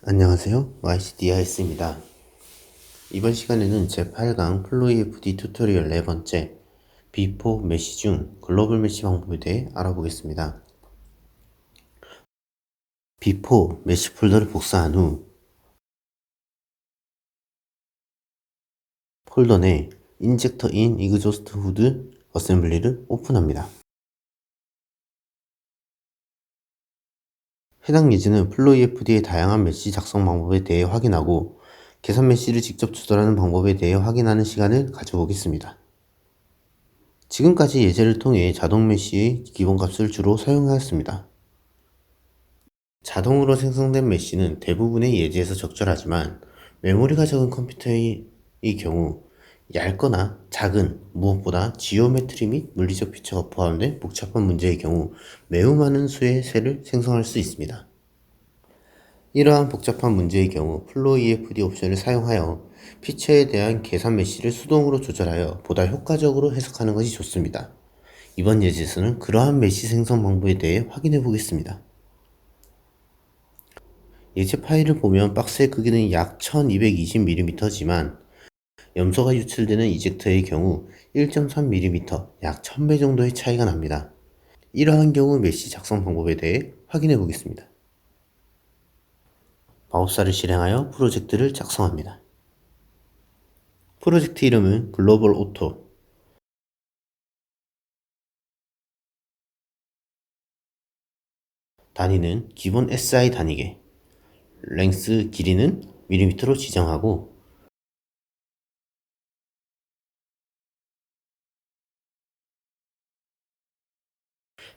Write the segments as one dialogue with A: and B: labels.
A: 안녕하세요. YCDIS입니다. 이번 시간에는 제8강 플로이FD 튜토리얼 4번째 B4 메시 중 글로벌 메시 방법에 대해 알아보겠습니다. B4 메시 폴더를 복사한 후 폴더 내 인젝터 인 이그조스트 후드 어셈블리를 오픈합니다. 해당 예제는 플로이FD의 다양한 메시 작성 방법에 대해 확인하고 계산 메시를 직접 조절하는 방법에 대해 확인하는 시간을 가져보겠습니다. 지금까지 예제를 통해 자동 메시의 기본값을 주로 사용하였습니다. 자동으로 생성된 메시는 대부분의 예제에서 적절하지만 메모리가 적은 컴퓨터의 경우 얇거나 작은, 무엇보다 지오메트리 및 물리적 피처가 포함된 복잡한 문제의 경우 매우 많은 수의 셀을 생성할 수 있습니다. 이러한 복잡한 문제의 경우 플로이FD 옵션을 사용하여 피처에 대한 계산 메시를 수동으로 조절하여 보다 효과적으로 해석하는 것이 좋습니다. 이번 예제에서는 그러한 메시 생성 방법에 대해 확인해 보겠습니다. 예제 파일을 보면 박스의 크기는 약 1220mm지만 염소가 유출되는 이젝터의 경우 1.3mm, 약 1000배 정도의 차이가 납니다. 이러한 경우 메시 작성 방법에 대해 확인해 보겠습니다. 마우스를 실행하여 프로젝트를 작성합니다. 프로젝트 이름은 글로벌 오토, 단위는 기본 SI 단위계, 랭스 길이는 mm로 지정하고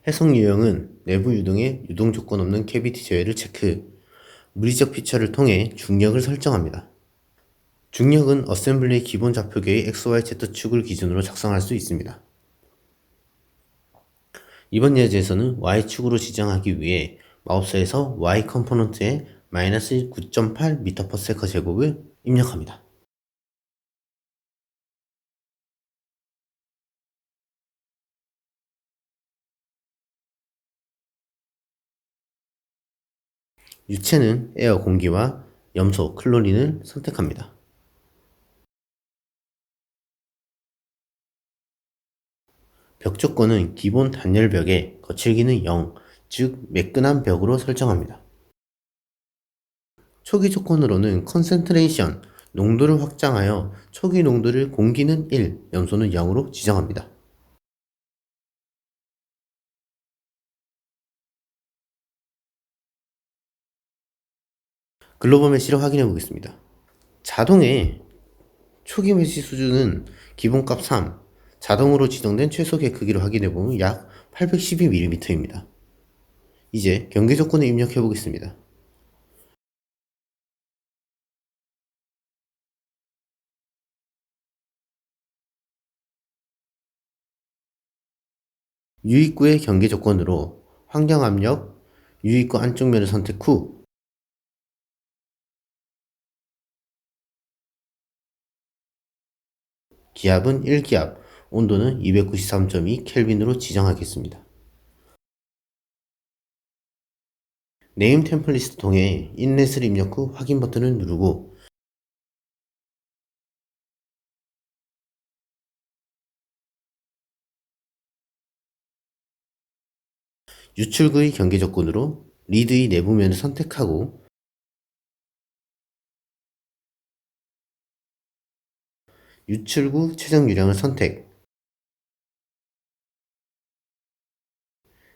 A: 해석 유형은 내부 유동에 유동 조건 없는 캐비티 제외를 체크, 물리적 피처를 통해 중력을 설정합니다. 중력은 어셈블리의 기본 좌표계의 XYZ축을 기준으로 작성할 수 있습니다. 이번 예제에서는 Y축으로 지정하기 위해 마우스에서 Y 컴포넌트에 마이너스 9.8m/s 제곱을 입력합니다. 유체는 에어 공기와 염소 클로린을 선택합니다. 벽 조건은 기본 단열벽에 거칠기는 0, 즉 매끈한 벽으로 설정합니다. 초기 조건으로는 컨센트레이션, 농도를 확장하여 초기 농도를 공기는 1, 염소는 0으로 지정합니다. 글로벌 메시를 확인해 보겠습니다. 자동의 초기 메시 수준은 기본값 3, 자동으로 지정된 최소계 크기를 확인해 보면 약 812mm입니다. 이제 경계 조건을 입력해 보겠습니다. 유입구의 경계 조건으로 환경 압력, 유입구 안쪽 면을 선택 후 기압은 1기압, 온도는 293.2켈빈으로 지정하겠습니다. 네임 템플릿을 통해 인렛을 입력 후 확인 버튼을 누르고 유출구의 경계 조건으로 리드의 내부면을 선택하고 유출구 최적 유량을 선택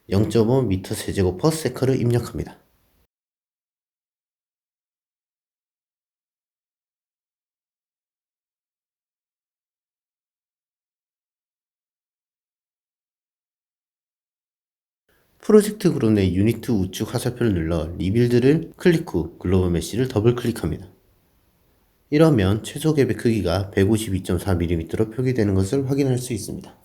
A: 0.5m 세제곱 퍼 세커를 입력합니다. 프로젝트 그룹 내 유니트 우측 화살표를 눌러 리빌드를 클릭 후 글로벌 메시를 더블 클릭합니다. 이러면 최소 갭의 크기가 152.4mm로 표기되는 것을 확인할 수 있습니다.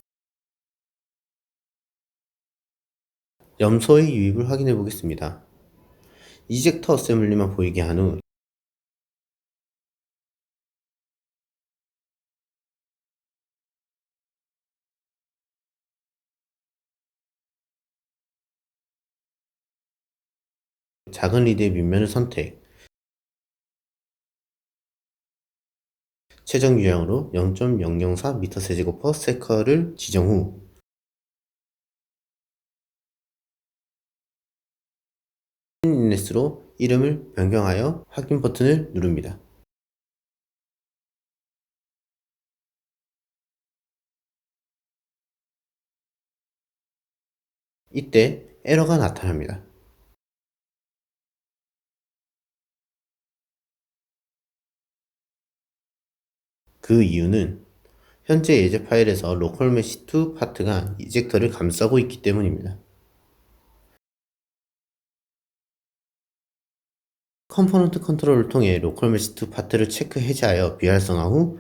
A: 염소의 유입을 확인해 보겠습니다. 이젝터 어셈블리만 보이게 한 후 작은 리드의 밑면을 선택 최종 유형으로 0.004m/s를 지정 후 인넷으로 이름을 변경하여 확인 버튼을 누릅니다. 이때 에러가 나타납니다. 그 이유는 현재 예제 파일에서 로컬메시2 파트가 이젝터를 감싸고 있기 때문입니다. 컴포넌트 컨트롤을 통해 로컬메시2 파트를 체크 해제하여 비활성화 후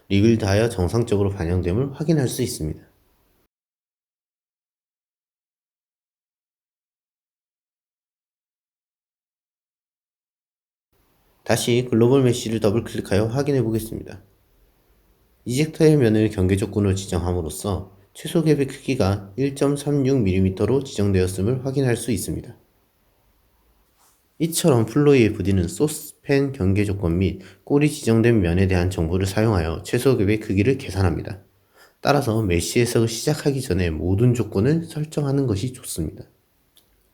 A: 리빌드하여 정상적으로 반영됨을 확인할 수 있습니다. 다시 글로벌 메쉬를 더블 클릭하여 확인해 보겠습니다. 이젝터의 면을 경계 조건으로 지정함으로써 최소 갭의 크기가 1.36mm로 지정되었음을 확인할 수 있습니다. 이처럼 플로이에 부디는 소스팬 경계 조건 및 꼴이 지정된 면에 대한 정보를 사용하여 최소 갭의 크기를 계산합니다. 따라서 메쉬 해석을 시작하기 전에 모든 조건을 설정하는 것이 좋습니다.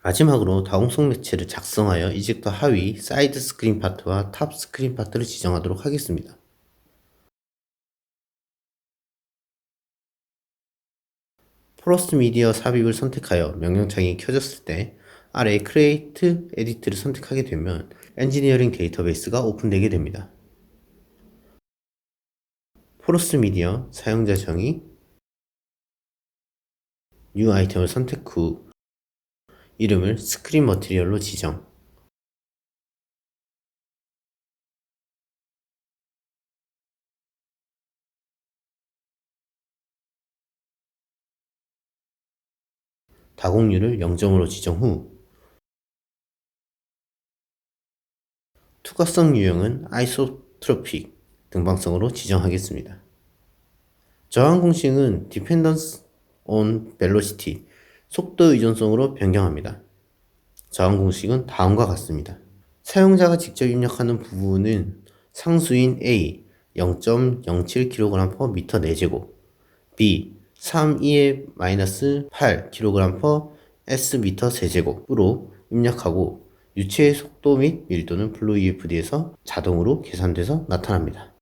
A: 마지막으로 다공성 매체를 작성하여 이젝터 하위 사이드 스크린 파트와 탑 스크린 파트를 지정하도록 하겠습니다. 포러스 미디어 삽입을 선택하여 명령창이 켜졌을 때 아래 Create Edit를 선택하게 되면 엔지니어링 데이터베이스가 오픈되게 됩니다. 포러스 미디어 사용자 정의 New 아이템을 선택 후 이름을 스크린 머티리얼로 지정, 다공률을 0점으로 지정 후 투과성 유형은 아이소트로픽 등방성으로 지정하겠습니다. 저항 공식은 Dependence on Velocity 속도 의존성으로 변경합니다. 저항 공식은 다음과 같습니다. 사용자가 직접 입력하는 부분은 상수인 A 0.07kg/m 내제곱, B 3E의 -8kg/s 세제곱으로 입력하고 유체의 속도 및 밀도는 FlowEFD에서 자동으로 계산돼서 나타납니다.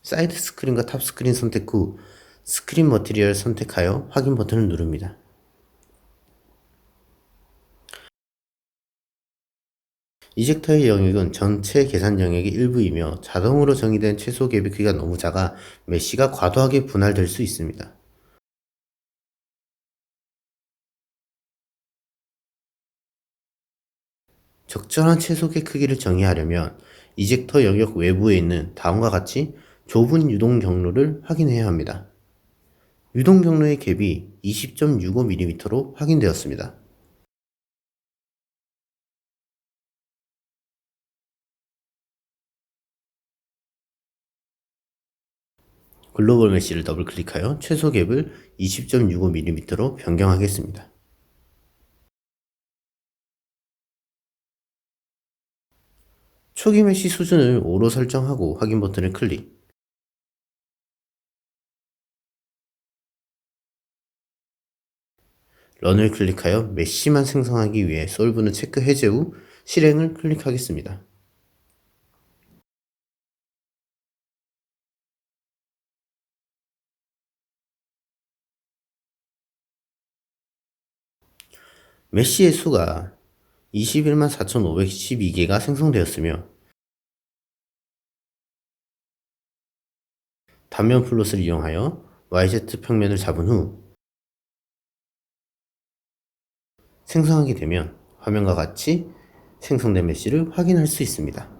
A: 사이드 스크린과 탑 스크린 선택 후 스크린 머티리얼 선택하여 확인 버튼을 누릅니다. 이젝터의 영역은 전체 계산 영역의 일부이며 자동으로 정의된 최소 갭의 크기가 너무 작아 메쉬가 과도하게 분할될 수 있습니다. 적절한 최소계 크기를 정의하려면 이젝터 영역 외부에 있는 다음과 같이 좁은 유동 경로를 확인해야 합니다. 유동 경로의 갭이 20.65mm로 확인되었습니다. 글로벌 메쉬를 더블 클릭하여 최소 갭을 20.65mm로 변경하겠습니다. 초기 메쉬 수준을 5로 설정하고 확인 버튼을 클릭. 런을 클릭하여 메쉬만 생성하기 위해 솔브는 체크 해제 후 실행을 클릭하겠습니다. 메쉬의 수가 214,512개가 생성되었으며 단면 플롯을 이용하여 YZ 평면을 잡은 후 생성하게 되면 화면과 같이 생성된 메쉬를 확인할 수 있습니다.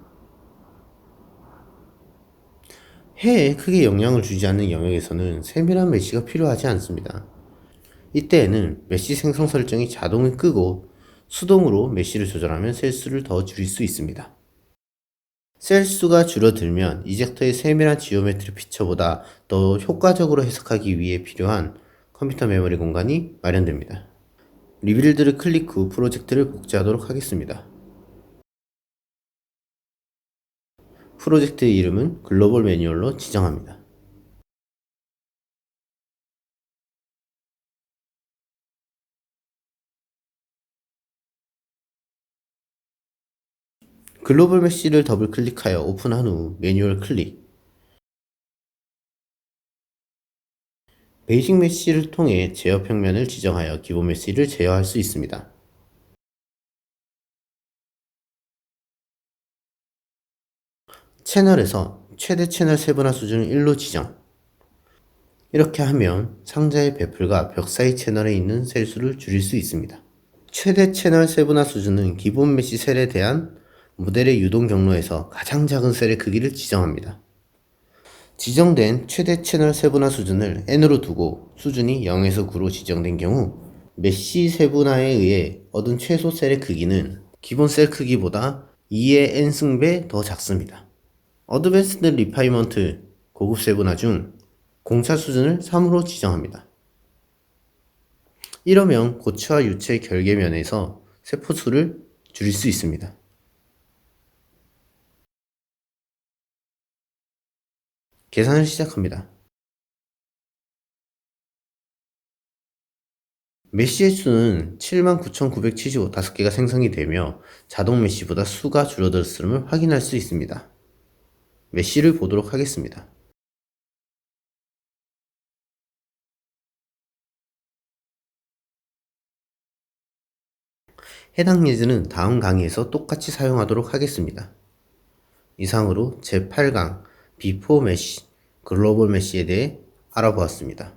A: 해에 크게 영향을 주지 않는 영역에서는 세밀한 메쉬가 필요하지 않습니다. 이때에는 메쉬 생성 설정이 자동을 끄고 수동으로 메쉬를 조절하면 셀 수를 더 줄일 수 있습니다. 셀 수가 줄어들면 이젝터의 세밀한 지오메트리 피처보다 더 효과적으로 해석하기 위해 필요한 컴퓨터 메모리 공간이 마련됩니다. 리빌드를 클릭 후 프로젝트를 복제하도록 하겠습니다. 프로젝트의 이름은 글로벌 매뉴얼로 지정합니다. 글로벌 메쉬를 더블 클릭하여 오픈한 후 매뉴얼 클릭. 베이직 메쉬를 통해 제어 평면을 지정하여 기본 메쉬를 제어할 수 있습니다. 채널에서 최대 채널 세분화 수준을 1로 지정. 이렇게 하면 상자의 배풀과 벽 사이 채널에 있는 셀 수를 줄일 수 있습니다. 최대 채널 세분화 수준은 기본 메쉬 셀에 대한 모델의 유동 경로에서 가장 작은 셀의 크기를 지정합니다. 지정된 최대 채널 세분화 수준을 n으로 두고 수준이 0에서 9로 지정된 경우 메쉬 세분화에 의해 얻은 최소 셀의 크기는 기본 셀 크기보다 2의 n승배 더 작습니다. 어드밴스드 리파이먼트 고급 세분화 중 공차 수준을 3으로 지정합니다. 이러면 고체와 유체 결계면에서 세포수를 줄일 수 있습니다. 계산을 시작합니다. 메쉬의 수는 79,975 5개가 생성이 되며 자동 메쉬보다 수가 줄어들었음을 확인할 수 있습니다. 메쉬를 보도록 하겠습니다. 해당 예제는 다음 강의에서 똑같이 사용하도록 하겠습니다. 이상으로 제8강 비포 메쉬, 글로벌 메쉬에 대해 알아보았습니다.